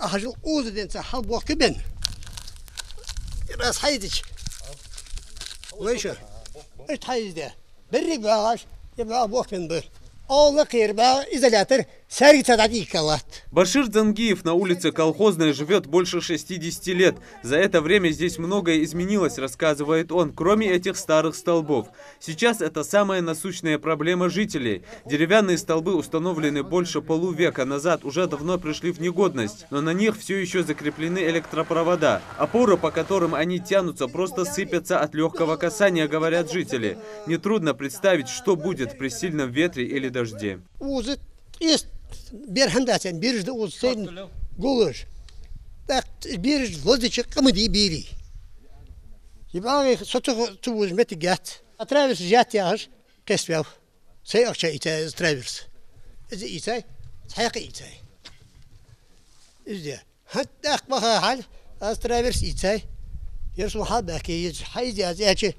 أخجل أوز دين سحب وكبن راس حيدش ويش إيش حيز ده بري باش يبقى وكبن بر الله خير بقى إذا لاتر ساري تدعي كلات. Башир Дзангиев на улице Колхозной живет больше 60 лет. За это время здесь многое изменилось, рассказывает он, кроме этих старых столбов. Сейчас это самая насущная проблема жителей. Деревянные столбы установлены больше полувека назад, уже давно пришли в негодность, но на них все еще закреплены электропровода. Опоры, по которым они тянутся, просто сыпятся от легкого касания, говорят жители. Нетрудно представить, что будет при сильном ветре или дожде. بيرهنداتن بيرج دو سين جوش ده بيرج لوزيش قمدي بيري يبقى صوتو توز متجات اترافيس جات ياش كسبيو سي اكشا ايتا ترافيس ازي ايتا حقيقي ايتا ازي حتى اخبها حال ترافيس ايتا يرسم حال باكي حيز ازي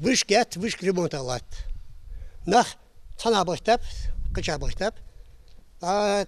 وش جات وش ريمونتالات نخ صنع بختاب قشع بختاب На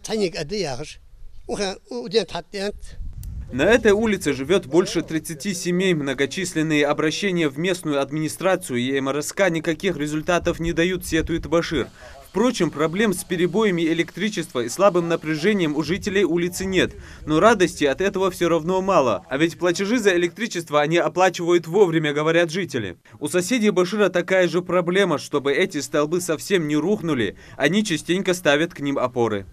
этой улице живет больше 30 семей. Многочисленные обращения в местную администрацию и МРСК никаких результатов не дают, сетует Башир. Впрочем, проблем с перебоями электричества и слабым напряжением у жителей улицы нет. Но радости от этого все равно мало. А ведь платежи за электричество они оплачивают вовремя, говорят жители. У соседей Башира такая же проблема. Чтобы эти столбы совсем не рухнули, они частенько ставят к ним опоры.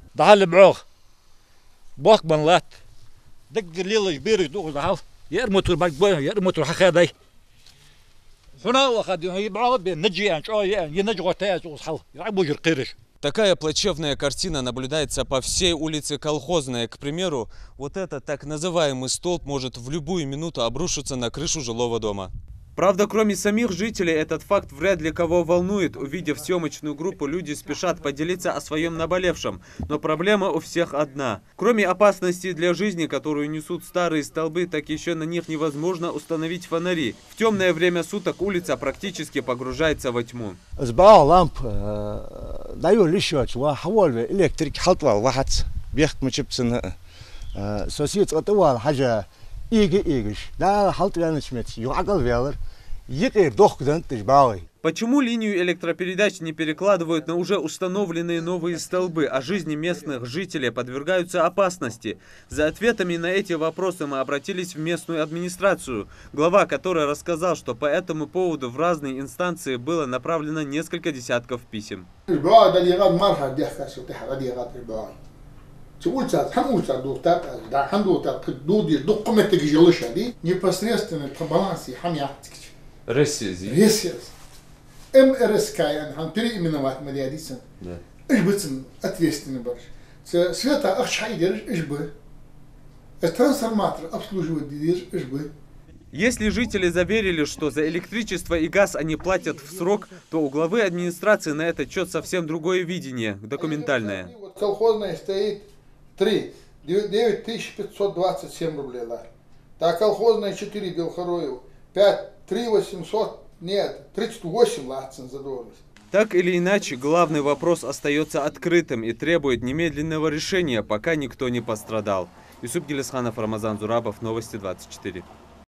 Такая плачевная картина наблюдается по всей улице Колхозная. К примеру, вот этот так называемый столб может в любую минуту обрушиться на крышу жилого дома. Правда, кроме самих жителей, этот факт вряд ли кого волнует. Увидев съемочную группу, люди спешат поделиться о своем наболевшем. Но проблема у всех одна. Кроме опасности для жизни, которую несут старые столбы, так еще на них невозможно установить фонари. В темное время суток улица практически погружается во тьму. Почему линию электропередач не перекладывают на уже установленные новые столбы, а жизни местных жителей подвергаются опасности? За ответами на эти вопросы мы обратились в местную администрацию, глава которой рассказал, что по этому поводу в разные инстанции было направлено несколько десятков писем. Непосредственно по балансе МРСК, он переименовать Мадиадиса. Ишбыцин ответственный барш. Света ахшайдер ишбы. Трансформатор обслуживает ишбы. Если жители заверили, что за электричество и газ они платят в срок, то у главы администрации на этот счет совсем другое видение, документальное. Колхозная стоит 9527 рублей. Так колхозная 4 Белхороев 3800, нет, 38 латцин за должность. Так или иначе, главный вопрос остается открытым и требует немедленного решения, пока никто не пострадал. Юсуп Гелесханов, Рамазан Зурабов, Новости 24.